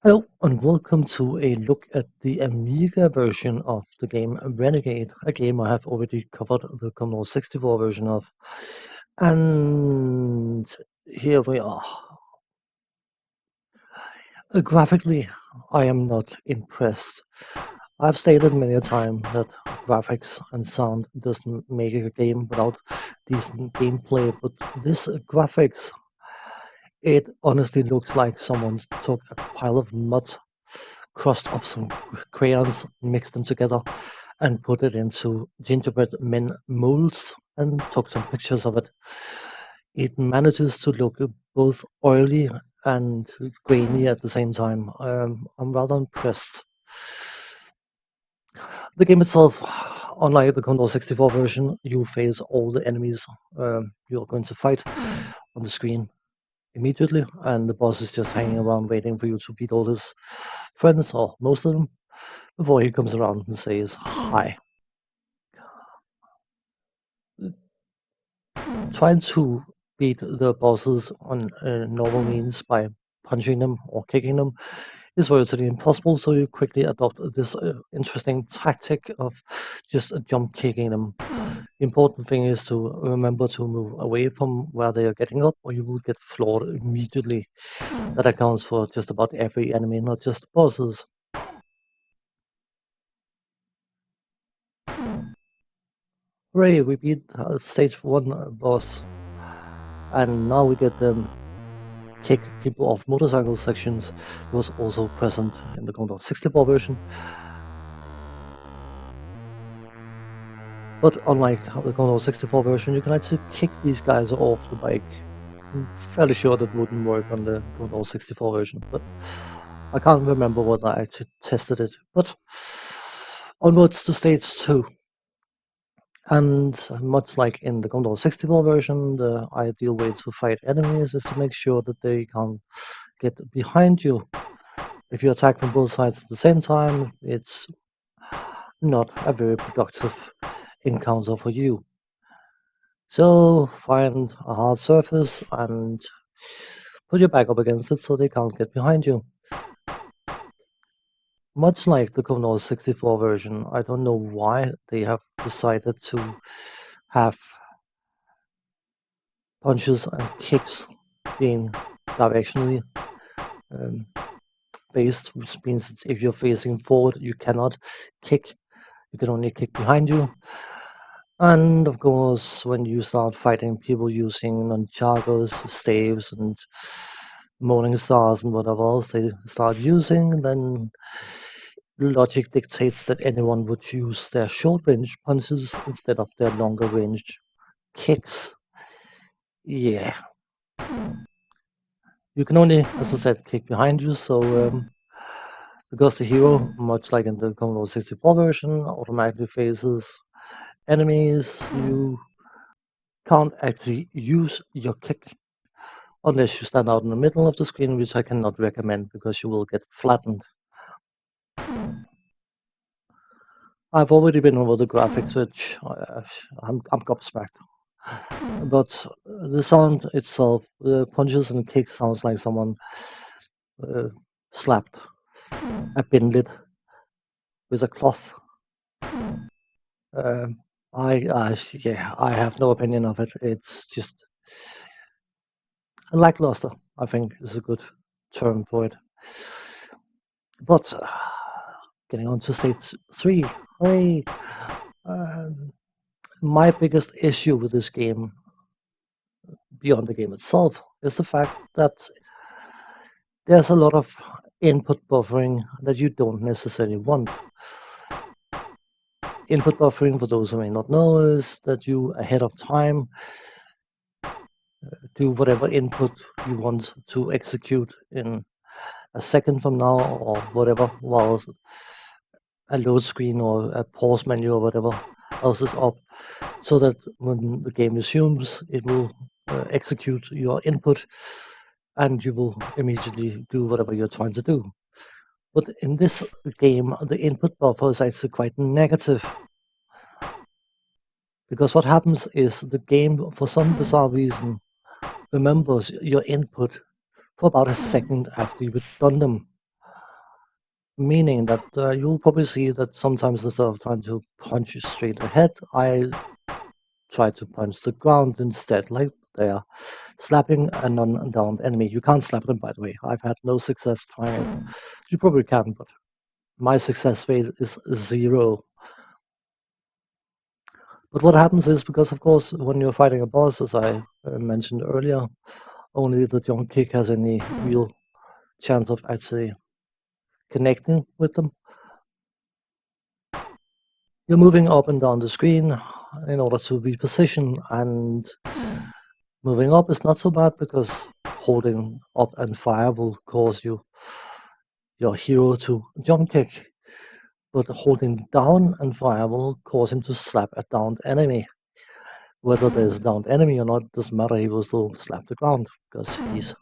Hello and welcome to a look at the Amiga version of the game Renegade, a game I have already covered the Commodore 64 version of. And here we are. Graphically, I am not impressed. I've stated many a time that graphics and sound doesn't make a game without decent gameplay, but this graphics, it honestly looks like someone took a pile of mud, crossed up some crayons, mixed them together, and put it into gingerbread men molds and took some pictures of it. It manages to look both oily and grainy at the same time. I'm rather impressed. The game itself, unlike the Commodore 64 version, you face all the enemies you're going to fight on the screen immediately, and the boss is just hanging around waiting for you to beat all his friends, or most of them, before he comes around and says hi. Trying to beat the bosses on normal means by punching them or kicking them is virtually impossible, so you quickly adopt this interesting tactic of just jump kicking them. The important thing is to remember to move away from where they are getting up, or you will get floored immediately. That accounts for just about every enemy, not just bosses. Hooray, we beat stage 1 boss, and now we get them kick people off motorcycle sections. It was also present in the Commodore 64 version. But unlike the Commodore 64 version, you can actually kick these guys off the bike. I'm fairly sure that wouldn't work on the Commodore 64 version, but I can't remember whether I actually tested it. But onwards to stage 2. And much like in the Commodore 64 version, the ideal way to fight enemies is to make sure that they can't get behind you. If you attack from both sides at the same time, it's not a very productive encounter for you. So find a hard surface and put your back up against it so they can't get behind you. Much like the Commodore 64 version, I don't know why they have decided to have punches and kicks being directionally based, which means that if you're facing forward, you cannot kick. You can only kick behind you. And of course, when you start fighting people using nunchakus, staves, and morning stars and whatever else they start using, then logic dictates that anyone would use their short range punches instead of their longer range kicks. Yeah. You can only, as I said, kick behind you, so because the hero, much like in the Commodore 64 version, automatically faces enemies, you can't actually use your kick unless you stand out in the middle of the screen, which I cannot recommend because you will get flattened. I've already been over the graphics, which I'm gobsmacked. But the sound itself, the punches and kicks, sounds like someone slapped a bin lid with a cloth. I have no opinion of it. It's just lackluster, I think, is a good term for it. But getting on to stage 3, my biggest issue with this game, beyond the game itself, is the fact that there's a lot of input buffering that you don't necessarily want. Input buffering, for those who may not know, is that you ahead of time do whatever input you want to execute in a second from now or whatever, while a load screen or a pause menu or whatever else is up, so that when the game resumes, it will execute your input and you will immediately do whatever you're trying to do. But in this game, the input buffer is actually quite negative. Because what happens is the game, for some bizarre reason, remembers your input for about a second after you've done them. meaning that you'll probably see that sometimes instead of trying to punch straight ahead, I try to punch the ground instead, like they are slapping a non-downed enemy. You can't slap them, by the way. I've had no success trying it. You probably can, but my success rate is 0. But what happens is, because of course when you're fighting a boss, as I mentioned earlier, only the jump kick has any real chance of actually connecting with them. You're moving up and down the screen in order to reposition, and moving up is not so bad because holding up and fire will cause your hero to jump kick, but holding down and fire will cause him to slap a downed enemy. Whether there's a downed enemy or not doesn't matter, he will still slap the ground because he's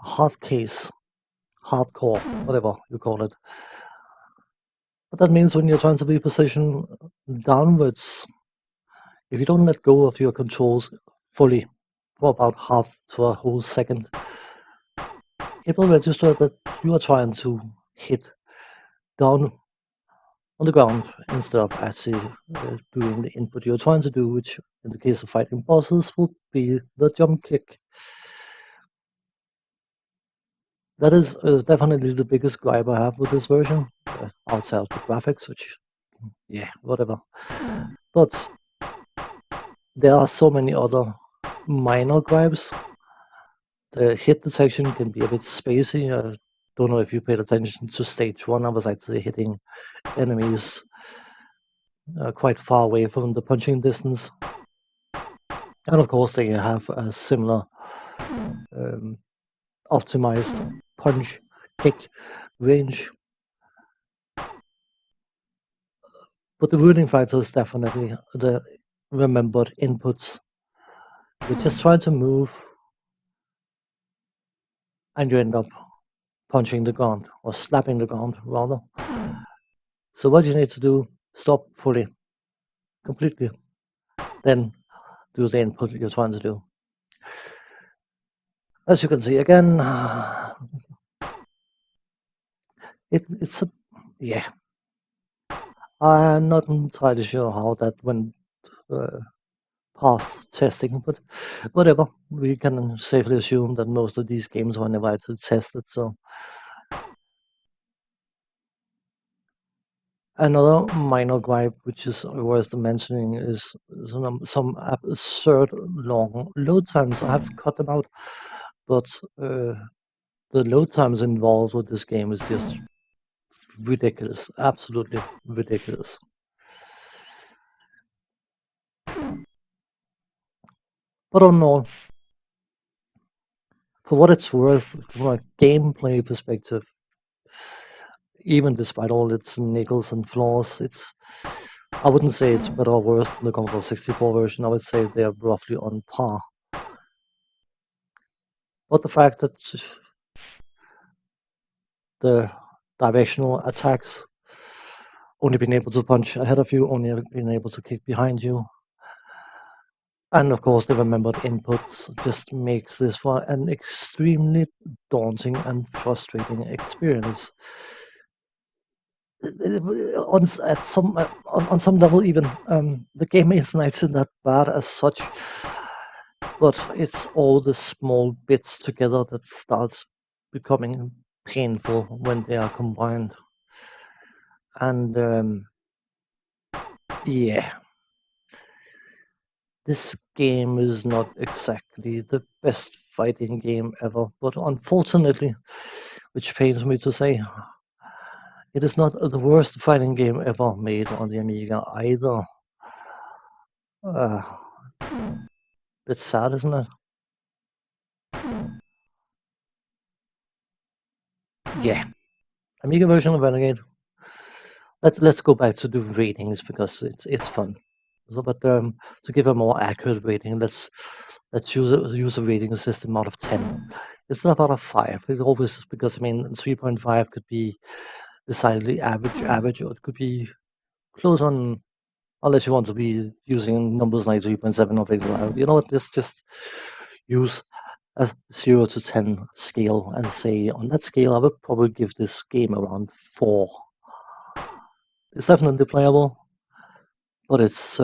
hardcore, whatever you call it. But that means when you're trying to reposition downwards, if you don't let go of your controls fully for about half to a whole second, it will register that you are trying to hit down on the ground instead of actually doing the input you're trying to do, which in the case of fighting bosses would be the jump kick. That is definitely the biggest gripe I have with this version, outside of the graphics, which, yeah, whatever. But there are so many other minor gripes. The hit detection can be a bit spacey. I don't know if you paid attention to stage 1. I was actually hitting enemies quite far away from the punching distance. And of course, they have a similar optimized punch kick range. But the ruling factor is definitely the remembered inputs. You just try to move and you end up punching the ground or slapping the ground rather. So what you need to do, stop fully, completely, then do the input you're trying to do. As you can see again, it's a, yeah. I'm not entirely sure how that went past testing, but whatever. We can safely assume that most of these games were never actually tested. So another minor gripe, which is worth mentioning, is some absurd long load times. I have cut them out, but the load times involved with this game is just ridiculous, absolutely ridiculous. But all in all, for what it's worth, from a gameplay perspective, even despite all its niggles and flaws, I wouldn't say it's better or worse than the Commodore 64 version. I would say they're roughly on par. But the fact that the directional attacks, only being able to punch ahead of you, only being able to kick behind you, and of course the remembered inputs, just makes this for an extremely daunting and frustrating experience. On some level, even the game isn't actually that bad as such, but it's all the small bits together that starts becoming painful when they are combined. And yeah, this game is not exactly the best fighting game ever, but unfortunately, which pains me to say, it is not the worst fighting game ever made on the Amiga either. It's sad, isn't it? Yeah. Amiga version of Renegade. Let's go back to the ratings because it's fun. So, but to give a more accurate rating, let's use a rating system out of 10. It's not out of 5. It always, because I mean 3.5 could be decidedly average, or it could be close on, unless you want to be using numbers like 3.7 or things like that. You know what? Let's just use a 0 to 10 scale and say on that scale I would probably give this game around 4. It's definitely playable, but it's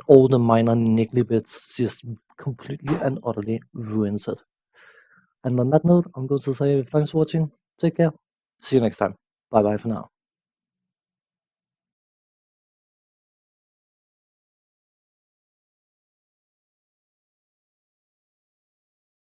all the minor niggly bits just completely and utterly ruins it. And on that note, I'm going to say thanks for watching. Take care. See you next time. Bye bye for now.